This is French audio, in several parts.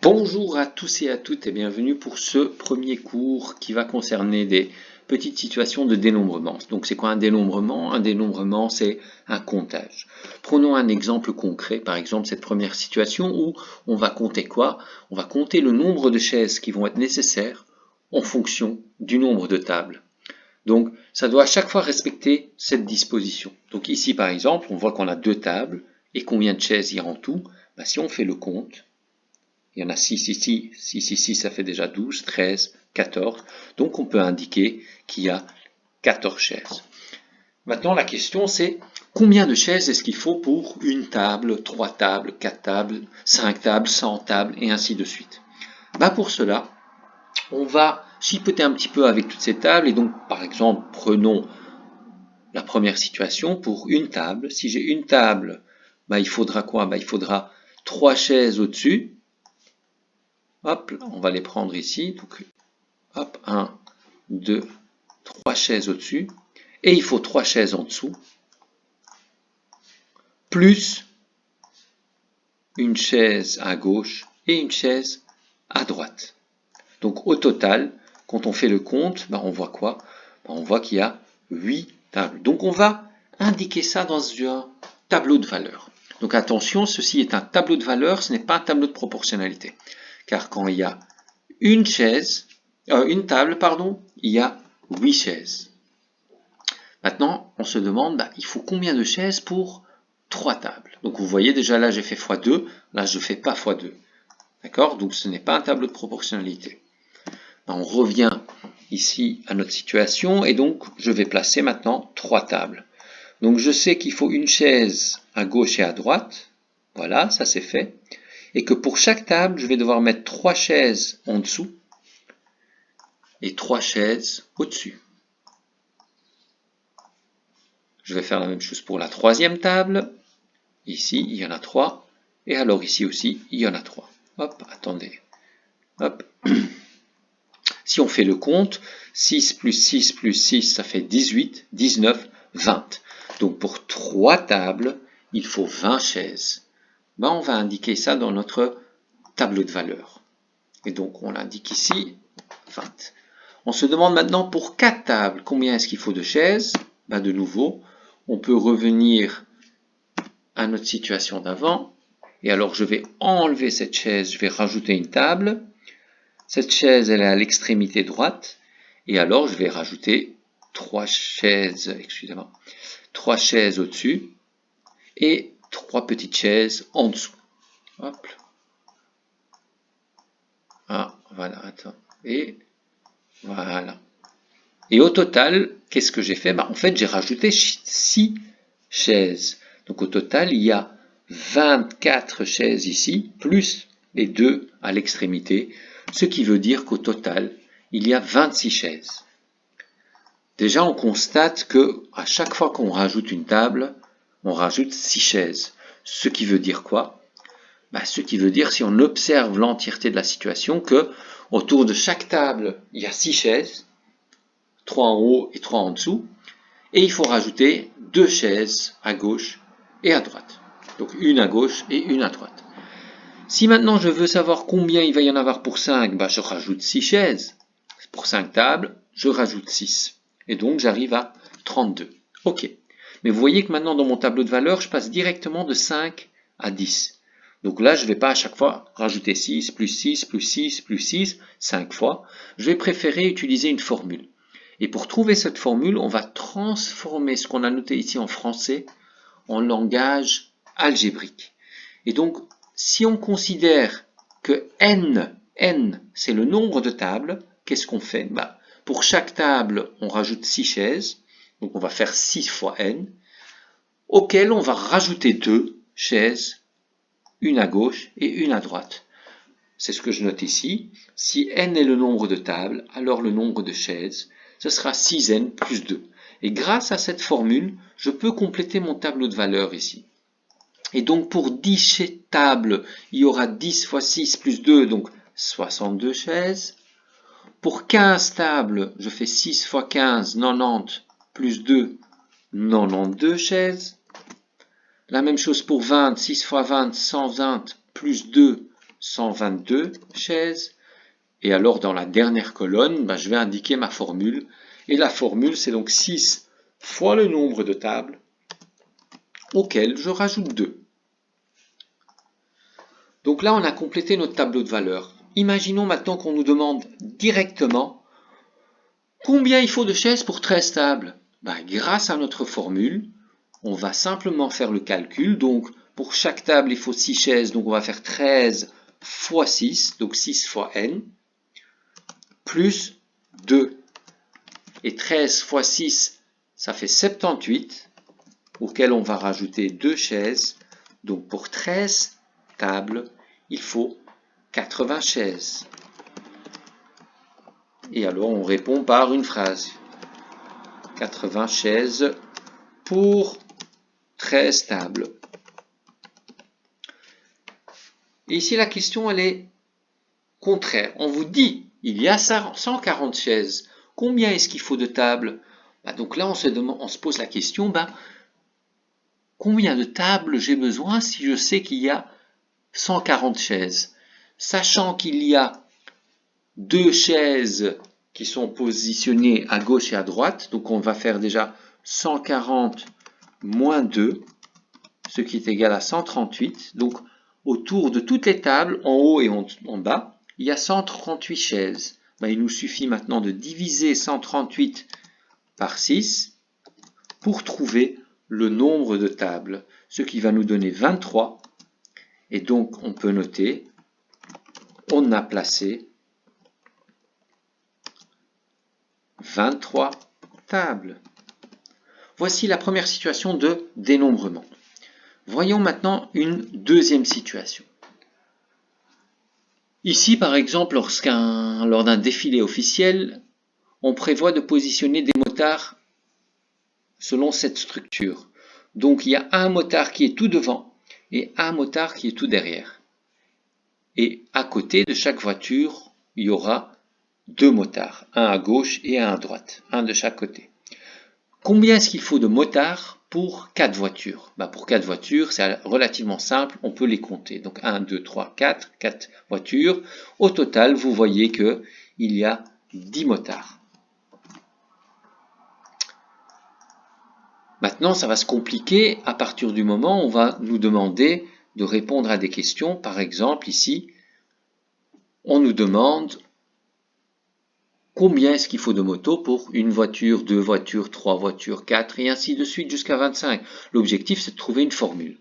Bonjour à tous et à toutes et bienvenue pour ce premier cours qui va concerner des petites situations de dénombrement. Donc c'est quoi un dénombrement? Un dénombrement, c'est un comptage. Prenons un exemple concret, par exemple cette première situation où on va compter quoi? On va compter le nombre de chaises qui vont être nécessaires en fonction du nombre de tables. Donc ça doit à chaque fois respecter cette disposition. Donc ici par exemple, on voit qu'on a 2 tables et combien de chaises il y a en tout? Si on fait le compte, il y en a 6 ici, 6 ici, ça fait déjà 12, 13, 14. Donc on peut indiquer qu'il y a 14 chaises. Maintenant la question c'est combien de chaises est-ce qu'il faut pour une table, 3 tables, 4 tables, 5 tables, 100 tables et ainsi de suite. Pour cela, on va chipoter un petit peu avec toutes ces tables et donc par exemple prenons la première situation pour une table. Si j'ai une table, il faudra quoi? Il faudra 3 chaises au-dessus. Hop, on va les prendre ici. Donc, hop, 1, 2, 3 chaises au-dessus. Et il faut 3 chaises en dessous. Plus une chaise à gauche et une chaise à droite. Donc au total, quand on fait le compte, on voit quoi? On voit qu'il y a 8 tables. Donc on va indiquer ça dans un tableau de valeurs. Donc attention, ceci est un tableau de valeurs, ce n'est pas un tableau de proportionnalité. Car quand il y a une table, il y a 8 chaises. Maintenant, on se demande, il faut combien de chaises pour 3 tables? Donc vous voyez déjà là, j'ai fait x2, là je ne fais pas x2. D'accord? Donc ce n'est pas un tableau de proportionnalité. On revient ici à notre situation et donc je vais placer maintenant 3 tables. Donc je sais qu'il faut une chaise à gauche et à droite. Voilà, ça c'est fait. Et que pour chaque table, je vais devoir mettre 3 chaises en dessous et 3 chaises au-dessus. Je vais faire la même chose pour la troisième table. Ici, il y en a 3. Et alors ici aussi, il y en a 3. Hop, attendez. Hop. Si on fait le compte, 6 plus 6 plus 6, ça fait 18, 19, 20. Donc pour 3 tables, il faut 20 chaises. On va indiquer ça dans notre tableau de valeurs. Et donc on l'indique ici, 20. On se demande maintenant pour 4 tables, combien est-ce qu'il faut de chaises? De nouveau, on peut revenir à notre situation d'avant. Et alors je vais enlever cette chaise, je vais rajouter une table. Cette chaise, elle est à l'extrémité droite. Et alors, je vais rajouter 3 chaises, excusez-moi, 3 chaises au-dessus et 3 petites chaises en dessous. Hop. Voilà, attends. Et voilà. Et au total, qu'est-ce que j'ai fait? En fait, j'ai rajouté 6 chaises. Donc au total, il y a 24 chaises ici, plus les 2 à l'extrémité, ce qui veut dire qu'au total, il y a 26 chaises. Déjà, on constate que à chaque fois qu'on rajoute une table, on rajoute 6 chaises. Ce qui veut dire quoi? Ce qui veut dire, si on observe l'entièreté de la situation, que autour de chaque table, il y a 6 chaises, 3 en haut et 3 en dessous, et il faut rajouter 2 chaises à gauche et à droite. Donc une à gauche et une à droite. Si maintenant je veux savoir combien il va y en avoir pour 5, je rajoute 6 chaises. Pour 5 tables, je rajoute 6. Et donc j'arrive à 32. Ok. Mais vous voyez que maintenant dans mon tableau de valeurs, je passe directement de 5 à 10. Donc là, je ne vais pas à chaque fois rajouter 6, plus 6, plus 6, plus 6, 5 fois. Je vais préférer utiliser une formule. Et pour trouver cette formule, on va transformer ce qu'on a noté ici en français en langage algébrique. Et donc, si on considère que n c'est le nombre de tables, qu'est-ce qu'on fait? Pour chaque table, on rajoute 6 chaises, donc on va faire 6 fois n, auquel on va rajouter 2 chaises, une à gauche et une à droite. C'est ce que je note ici. Si n est le nombre de tables, alors le nombre de chaises, ce sera 6n plus 2. Et grâce à cette formule, je peux compléter mon tableau de valeurs ici. Et donc pour 10 tables, il y aura 10 fois 6 plus 2, donc 62 chaises. Pour 15 tables, je fais 6 fois 15, 90, plus 2, 92 chaises. La même chose pour 20, 6 fois 20, 120, plus 2, 122 chaises. Et alors, dans la dernière colonne, je vais indiquer ma formule. Et la formule, c'est donc 6 fois le nombre de tables auquel je rajoute 2. Donc là, on a complété notre tableau de valeurs. Imaginons maintenant qu'on nous demande directement combien il faut de chaises pour 13 tables. Grâce à notre formule, on va simplement faire le calcul. Donc, pour chaque table, il faut 6 chaises. Donc, on va faire 13 fois 6, donc 6 fois n, plus 2. Et 13 fois 6, ça fait 78, auquel on va rajouter 2 chaises. Donc, pour 13 tables, il faut 80 chaises. Et alors, on répond par une phrase. 80 chaises pour 13 tables. Et ici, la question, elle est contraire. On vous dit, il y a 140 chaises. Combien est-ce qu'il faut de tables? Donc là, on se pose la question, combien de tables j'ai besoin si je sais qu'il y a 140 chaises? Sachant qu'il y a 2 chaises qui sont positionnées à gauche et à droite, donc on va faire déjà 140 moins 2, ce qui est égal à 138. Donc autour de toutes les tables, en haut et en bas, il y a 138 chaises. Il nous suffit maintenant de diviser 138 par 6 pour trouver le nombre de tables, ce qui va nous donner 23. Et donc on peut noter, on a placé 23 tables. Voici la première situation de dénombrement. Voyons maintenant une deuxième situation. Ici, par exemple, lors d'un défilé officiel, on prévoit de positionner des motards selon cette structure. Donc, il y a un motard qui est tout devant et un motard qui est tout derrière. Et à côté de chaque voiture, il y aura 2 motards, un à gauche et un à droite, un de chaque côté. Combien est-ce qu'il faut de motards pour 4 voitures? Pour 4 voitures, c'est relativement simple, on peut les compter. Donc 1, 2, 3, 4 voitures. Au total, vous voyez qu'il y a 10 motards. Maintenant, ça va se compliquer à partir du moment où on va nous demander de répondre à des questions. Par exemple, ici, on nous demande combien est-ce qu'il faut de motos pour une voiture, 2 voitures, 3 voitures, 4 et ainsi de suite jusqu'à 25. L'objectif, c'est de trouver une formule.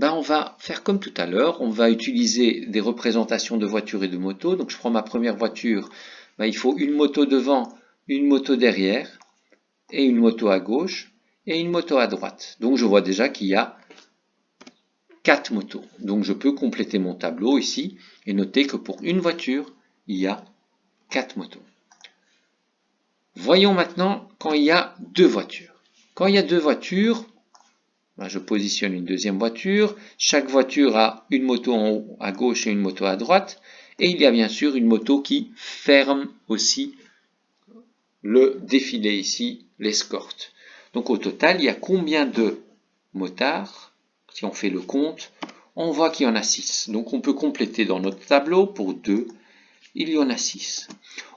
On va faire comme tout à l'heure, on va utiliser des représentations de voitures et de motos. Donc je prends ma première voiture, il faut une moto devant, une moto derrière, et une moto à gauche, et une moto à droite. Donc je vois déjà qu'il y a 4 motos. Donc je peux compléter mon tableau ici, et noter que pour une voiture, il y a 4 motos. Voyons maintenant quand il y a 2 voitures. Quand il y a 2 voitures, je positionne une deuxième voiture. Chaque voiture a une moto en haut à gauche et une moto à droite. Et il y a bien sûr une moto qui ferme aussi le défilé ici, l'escorte. Donc au total, il y a combien de motards? Si on fait le compte, on voit qu'il y en a 6. Donc on peut compléter dans notre tableau pour 2. Il y en a 6.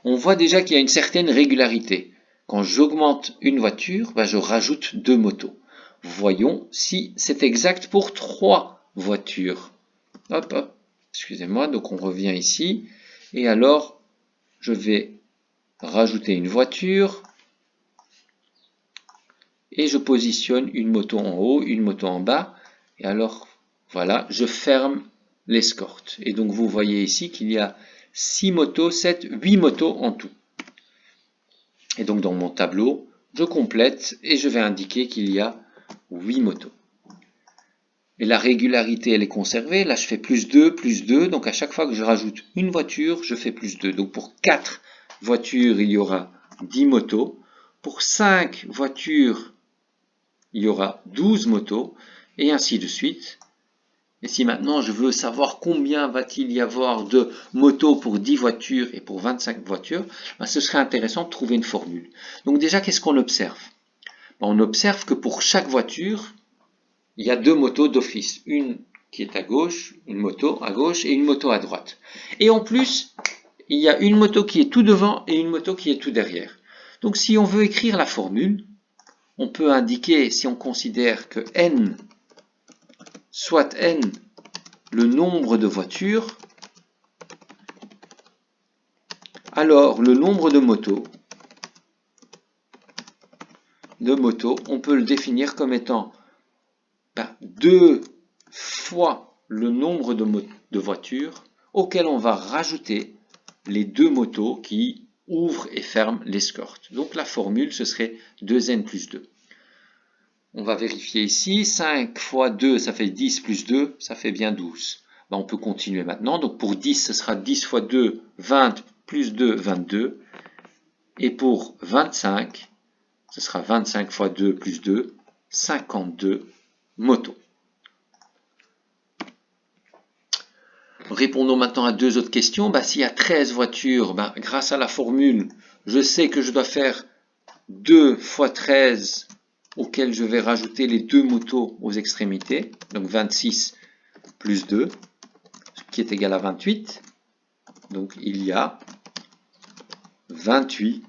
On voit déjà qu'il y a une certaine régularité. Quand j'augmente une voiture, je rajoute 2 motos. Voyons si c'est exact pour 3 voitures. Hop, hop, excusez-moi, donc on revient ici. Et alors, je vais rajouter une voiture. Et je positionne une moto en haut, une moto en bas. Et alors, voilà, je ferme l'escorte. Et donc, vous voyez ici qu'il y a 6 motos, 7, 8 motos en tout. Et donc, dans mon tableau, je complète et je vais indiquer qu'il y a 8 motos. Et la régularité, elle est conservée. Là, je fais plus 2, plus 2. Donc, à chaque fois que je rajoute une voiture, je fais plus 2. Donc, pour 4 voitures, il y aura 10 motos. Pour 5 voitures, il y aura 12 motos. Et ainsi de suite. Et si maintenant je veux savoir combien va-t-il y avoir de motos pour 10 voitures et pour 25 voitures, ce serait intéressant de trouver une formule. Donc déjà, qu'est-ce qu'on observe? On observe que pour chaque voiture, il y a 2 motos d'office. Une qui est à gauche, une moto à gauche et une moto à droite. Et en plus, il y a une moto qui est tout devant et une moto qui est tout derrière. Donc si on veut écrire la formule, on peut indiquer, si on considère que n soit n le nombre de voitures, alors le nombre de motos, on peut le définir comme étant 2 fois le nombre de voitures auquel on va rajouter les 2 motos qui ouvrent et ferment l'escorte. Donc la formule, ce serait 2n plus 2. On va vérifier ici, 5 fois 2, ça fait 10 plus 2, ça fait bien 12. On peut continuer maintenant. Donc pour 10, ce sera 10 fois 2, 20 plus 2, 22. Et pour 25, ce sera 25 fois 2 plus 2, 52 motos. Répondons maintenant à 2 autres questions. S'il y a 13 voitures, grâce à la formule, je sais que je dois faire 2 fois 13 auquel je vais rajouter les 2 motos aux extrémités. Donc 26 plus 2, qui est égal à 28. Donc il y a 28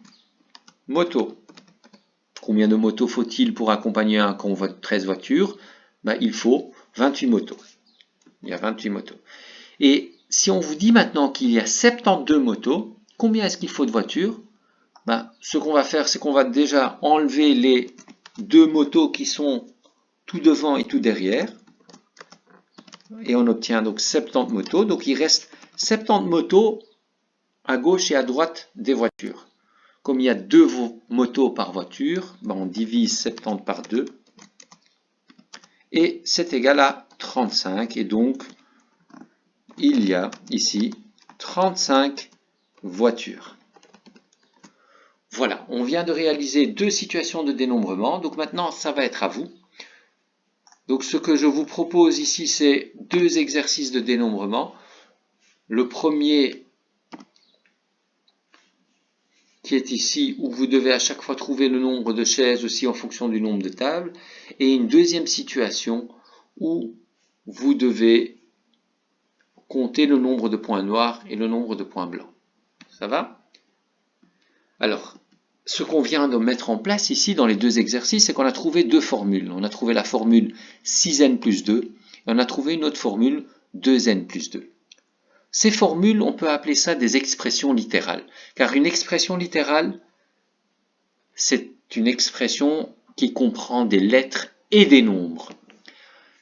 motos. Combien de motos faut-il pour accompagner un convoi de 13 voitures? Il faut 28 motos. Il y a 28 motos. Et si on vous dit maintenant qu'il y a 72 motos, combien est-ce qu'il faut de voitures? Ce qu'on va faire, c'est qu'on va déjà enlever les 2 motos qui sont tout devant et tout derrière. Et on obtient donc 70 motos. Donc il reste 70 motos à gauche et à droite des voitures. Comme il y a 2 motos par voiture, on divise 70 par 2. Et c'est égal à 35. Et donc, il y a ici 35 voitures. Voilà, on vient de réaliser 2 situations de dénombrement. Donc maintenant, ça va être à vous. Donc ce que je vous propose ici, c'est 2 exercices de dénombrement. Le premier qui est ici, où vous devez à chaque fois trouver le nombre de chaises aussi en fonction du nombre de tables. Et une deuxième situation où vous devez compter le nombre de points noirs et le nombre de points blancs. Ça va? Alors, ce qu'on vient de mettre en place ici dans les 2 exercices, c'est qu'on a trouvé 2 formules. On a trouvé la formule 6n plus 2 et on a trouvé une autre formule 2n plus 2. Ces formules, on peut appeler ça des expressions littérales. Car une expression littérale, c'est une expression qui comprend des lettres et des nombres.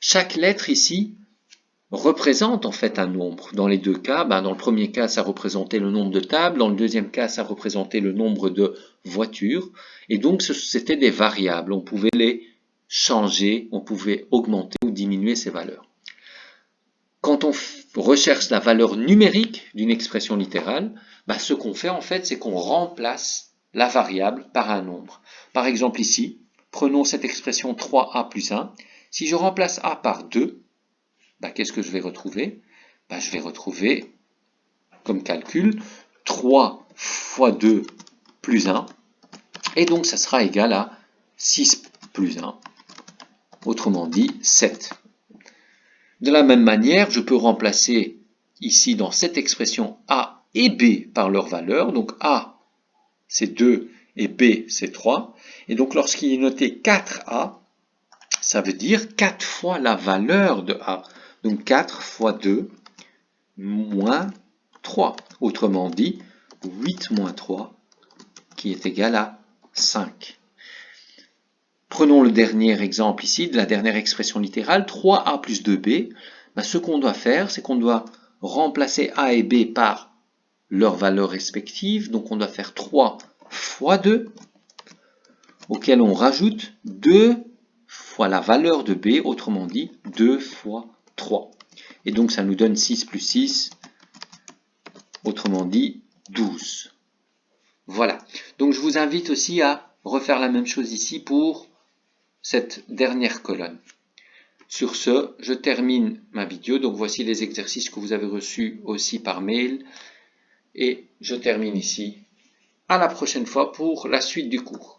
Chaque lettre ici représente en fait un nombre. Dans les 2 cas, dans le premier cas, ça représentait le nombre de tables. Dans le deuxième cas, ça représentait le nombre de voitures. Et donc, c'était des variables. On pouvait les changer, on pouvait augmenter ou diminuer ces valeurs. Quand on recherche la valeur numérique d'une expression littérale, ce qu'on fait en fait, c'est qu'on remplace la variable par un nombre. Par exemple ici, prenons cette expression 3a plus 1. Si je remplace a par 2, qu'est-ce que je vais retrouver? Je vais retrouver comme calcul 3 fois 2 plus 1. Et donc ça sera égal à 6 plus 1. Autrement dit, 7. De la même manière, je peux remplacer ici dans cette expression A et B par leur valeur. Donc A, c'est 2 et B, c'est 3. Et donc lorsqu'il est noté 4A, ça veut dire 4 fois la valeur de A. Donc 4 fois 2 moins 3. Autrement dit, 8 moins 3 qui est égal à 5. Prenons le dernier exemple ici, de la dernière expression littérale, 3a plus 2b. Ce qu'on doit faire, c'est qu'on doit remplacer a et b par leurs valeurs respectives. Donc on doit faire 3 fois 2, auquel on rajoute 2 fois la valeur de b, autrement dit 2 fois 3. Et donc ça nous donne 6 plus 6, autrement dit 12. Voilà. Donc je vous invite aussi à refaire la même chose ici pour cette dernière colonne. Sur ce, je termine ma vidéo. Donc voici les exercices que vous avez reçus aussi par mail. Et je termine ici. À la prochaine fois pour la suite du cours.